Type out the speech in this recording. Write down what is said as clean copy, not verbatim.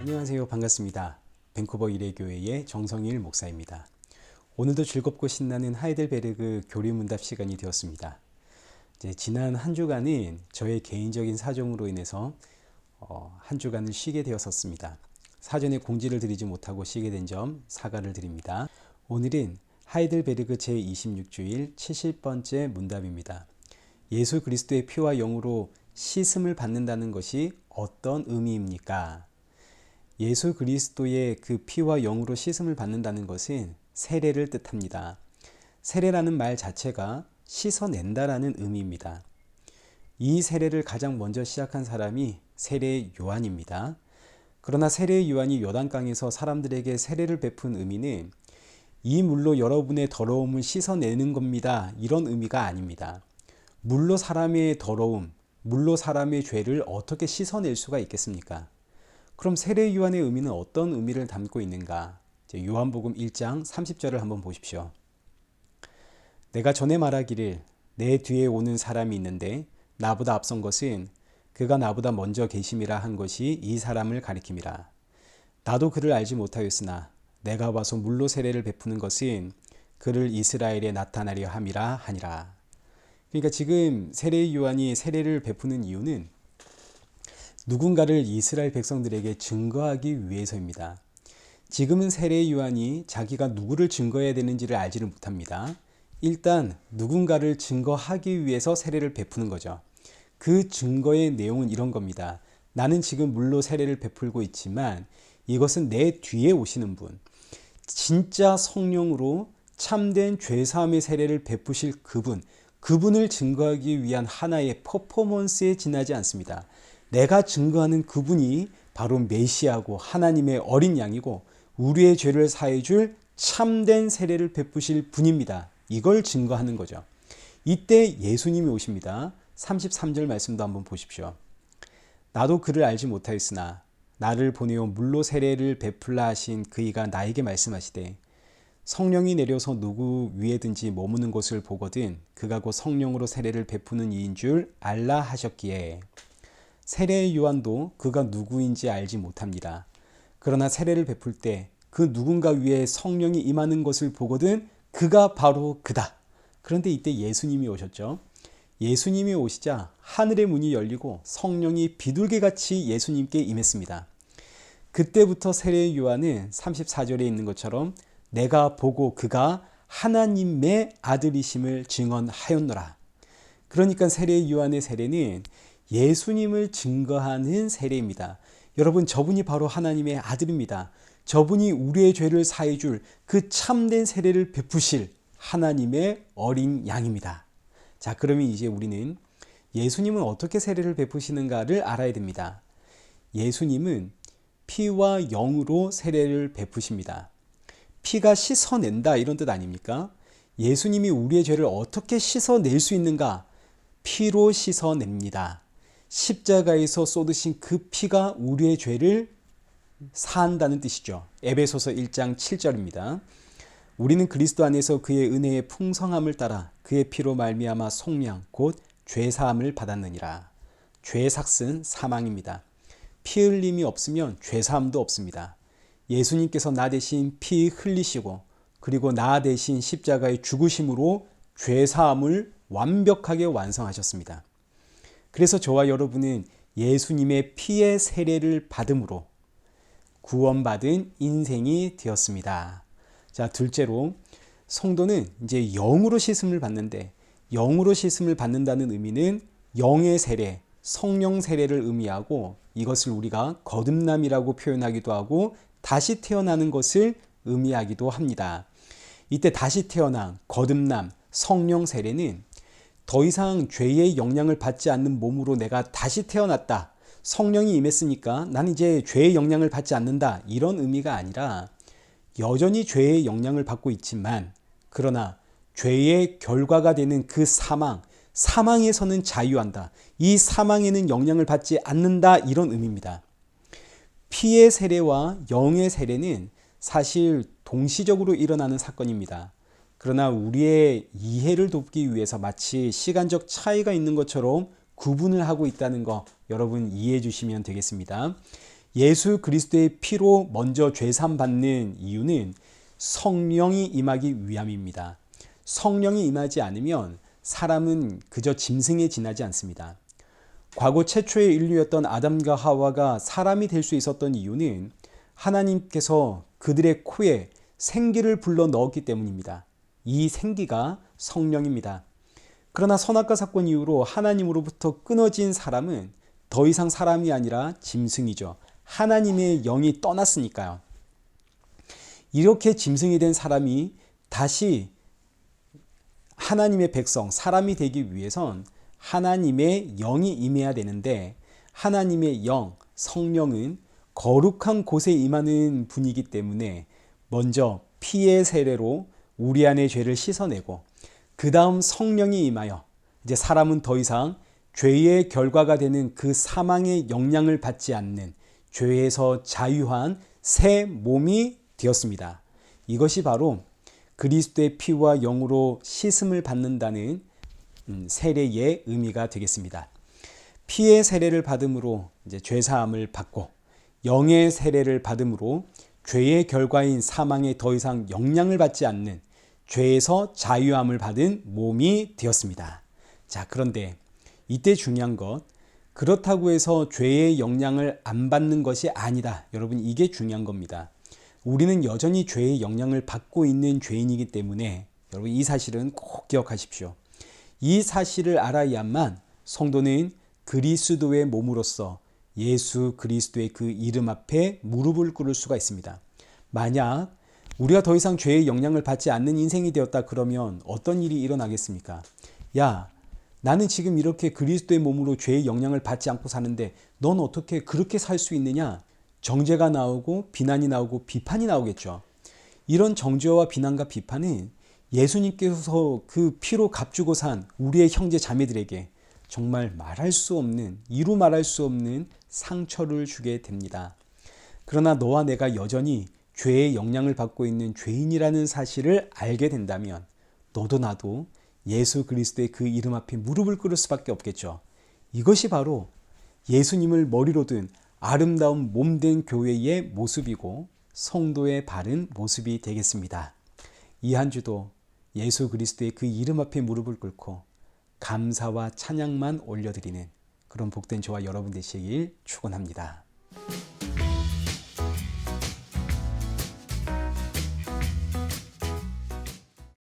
안녕하세요. 반갑습니다. 밴쿠버 일해교회의 정성일 목사입니다. 오늘도 즐겁고 신나는 하이델베르그 교리문답 시간이 되었습니다. 지난 한 주간은 저의 개인적인 사정으로 인해서 한 주간을 쉬게 되었었습니다. 사전에 공지를 드리지 못하고 쉬게 된 점 사과를 드립니다. 오늘은 하이델베르그 제26주일 70번째 문답입니다. 예수 그리스도의 피와 영으로 씻음을 받는다는 것이 어떤 의미입니까? 예수 그리스도의 그 피와 영으로 씻음을 받는다는 것은 세례를 뜻합니다. 세례라는 말 자체가 씻어낸다라는 의미입니다. 이 세례를 가장 먼저 시작한 사람이 세례 요한입니다. 그러나 세례 요한이 요단강에서 사람들에게 세례를 베푼 의미는 이 물로 여러분의 더러움을 씻어내는 겁니다. 이런 의미가 아닙니다. 물로 사람의 더러움, 물로 사람의 죄를 어떻게 씻어낼 수가 있겠습니까? 그럼 세례 요한의 의미는 어떤 의미를 담고 있는가? 요한복음 1장 30절을 한번 보십시오. 내가 전에 말하기를 내 뒤에 오는 사람이 있는데 나보다 앞선 것은 그가 나보다 먼저 계심이라 한 것이 이 사람을 가리킴이라. 나도 그를 알지 못하였으나 내가 와서 물로 세례를 베푸는 것은 그를 이스라엘에 나타나려 함이라 하니라. 그러니까 지금 세례 요한이 세례를 베푸는 이유는 누군가를 이스라엘 백성들에게 증거하기 위해서입니다. 지금은 세례 요한이 자기가 누구를 증거해야 되는지를 알지를 못합니다. 일단 누군가를 증거하기 위해서 세례를 베푸는 거죠. 그 증거의 내용은 이런 겁니다. 나는 지금 물로 세례를 베풀고 있지만 이것은 내 뒤에 오시는 분, 진짜 성령으로 참된 죄사함의 세례를 베푸실 그분을 증거하기 위한 하나의 퍼포먼스에 지나지 않습니다. 내가 증거하는 그분이 바로 메시아고 하나님의 어린 양이고 우리의 죄를 사해 줄 참된 세례를 베푸실 분입니다. 이걸 증거하는 거죠. 이때 예수님이 오십니다. 33절 말씀도 한번 보십시오. 나도 그를 알지 못하였으나 나를 보내어 물로 세례를 베풀라 하신 그이가 나에게 말씀하시되 성령이 내려서 누구 위에든지 머무는 것을 보거든 그가 곧 성령으로 세례를 베푸는 이인 줄 알라 하셨기에 세례 요한도 그가 누구인지 알지 못합니다. 그러나 세례를 베풀 때 그 누군가 위에 성령이 임하는 것을 보거든 그가 바로 그다. 그런데 이때 예수님이 오셨죠. 예수님이 오시자 하늘의 문이 열리고 성령이 비둘기같이 예수님께 임했습니다. 그때부터 세례 요한은 34절에 있는 것처럼 내가 보고 그가 하나님의 아들이심을 증언하였노라. 그러니까 세례 요한의 세례는 예수님을 증거하는 세례입니다. 여러분, 저분이 바로 하나님의 아들입니다. 저분이 우리의 죄를 사해 줄 그 참된 세례를 베푸실 하나님의 어린 양입니다. 자, 그러면 이제 우리는 예수님은 어떻게 세례를 베푸시는가를 알아야 됩니다. 예수님은 피와 영으로 세례를 베푸십니다. 피가 씻어낸다 이런 뜻 아닙니까? 예수님이 우리의 죄를 어떻게 씻어낼 수 있는가? 피로 씻어냅니다. 십자가에서 쏟으신 그 피가 우리의 죄를 사한다는 뜻이죠. 에베소서 1장 7절입니다. 우리는 그리스도 안에서 그의 은혜의 풍성함을 따라 그의 피로 말미암아 속량 곧 죄사함을 받았느니라. 죄의 삭은 사망입니다. 피 흘림이 없으면 죄사함도 없습니다. 예수님께서 나 대신 피 흘리시고 그리고 나 대신 십자가의 죽으심으로 죄사함을 완벽하게 완성하셨습니다. 그래서 저와 여러분은 예수님의 피의 세례를 받음으로 구원받은 인생이 되었습니다. 자, 둘째로 성도는 이제 영으로 씻음을 받는데 영으로 씻음을 받는다는 의미는 영의 세례, 성령 세례를 의미하고 이것을 우리가 거듭남이라고 표현하기도 하고 다시 태어나는 것을 의미하기도 합니다. 이때 다시 태어남, 거듭남, 성령 세례는 더 이상 죄의 영향을 받지 않는 몸으로 내가 다시 태어났다. 성령이 임했으니까 나는 이제 죄의 영향을 받지 않는다. 이런 의미가 아니라 여전히 죄의 영향을 받고 있지만 그러나 죄의 결과가 되는 그 사망에서는 자유한다. 이 사망에는 영향을 받지 않는다. 이런 의미입니다. 피의 세례와 영의 세례는 사실 동시적으로 일어나는 사건입니다. 그러나 우리의 이해를 돕기 위해서 마치 시간적 차이가 있는 것처럼 구분을 하고 있다는 거 여러분 이해해 주시면 되겠습니다. 예수 그리스도의 피로 먼저 죄사함 받는 이유는 성령이 임하기 위함입니다. 성령이 임하지 않으면 사람은 그저 짐승에 지나지 않습니다. 과거 최초의 인류였던 아담과 하와가 사람이 될 수 있었던 이유는 하나님께서 그들의 코에 생기를 불러 넣었기 때문입니다. 이 생기가 성령입니다. 그러나 선악과 사건 이후로 하나님으로부터 끊어진 사람은 더 이상 사람이 아니라 짐승이죠. 하나님의 영이 떠났으니까요. 이렇게 짐승이 된 사람이 다시 하나님의 백성, 사람이 되기 위해선 하나님의 영이 임해야 되는데, 하나님의 영, 성령은 거룩한 곳에 임하는 분이기 때문에 먼저 피의 세례로 우리 안의 죄를 씻어내고, 그 다음 성령이 임하여 이제 사람은 더 이상 죄의 결과가 되는 그 사망의 영향을 받지 않는 죄에서 자유한 새 몸이 되었습니다. 이것이 바로 그리스도의 피와 영으로 씻음을 받는다는 세례의 의미가 되겠습니다. 피의 세례를 받음으로 이제 죄사함을 받고, 영의 세례를 받음으로 죄의 결과인 사망에 더 이상 영향을 받지 않는 죄에서 자유함을 받은 몸이 되었습니다. 자, 그런데 이때 중요한 것, 그렇다고 해서 죄의 영향을 안 받는 것이 아니다. 여러분, 이게 중요한 겁니다. 우리는 여전히 죄의 영향을 받고 있는 죄인이기 때문에 여러분, 이 사실은 꼭 기억하십시오. 이 사실을 알아야만 성도는 그리스도의 몸으로서 예수 그리스도의 그 이름 앞에 무릎을 꿇을 수가 있습니다. 만약 우리가 더 이상 죄의 영향을 받지 않는 인생이 되었다 그러면 어떤 일이 일어나겠습니까? 야, 나는 지금 이렇게 그리스도의 몸으로 죄의 영향을 받지 않고 사는데 넌 어떻게 그렇게 살 수 있느냐? 정죄가 나오고 비난이 나오고 비판이 나오겠죠. 이런 정죄와 비난과 비판은 예수님께서 그 피로 값주고 산 우리의 형제 자매들에게 정말 말할 수 없는, 이루 말할 수 없는 상처를 주게 됩니다. 그러나 너와 내가 여전히 죄의 영향을 받고 있는 죄인이라는 사실을 알게 된다면 너도 나도 예수 그리스도의 그 이름 앞에 무릎을 꿇을 수밖에 없겠죠. 이것이 바로 예수님을 머리로 든 아름다운 몸된 교회의 모습이고 성도의 바른 모습이 되겠습니다. 이 한 주도 예수 그리스도의 그 이름 앞에 무릎을 꿇고 감사와 찬양만 올려드리는 그런 복된 저와 여러분 되시길 축원합니다.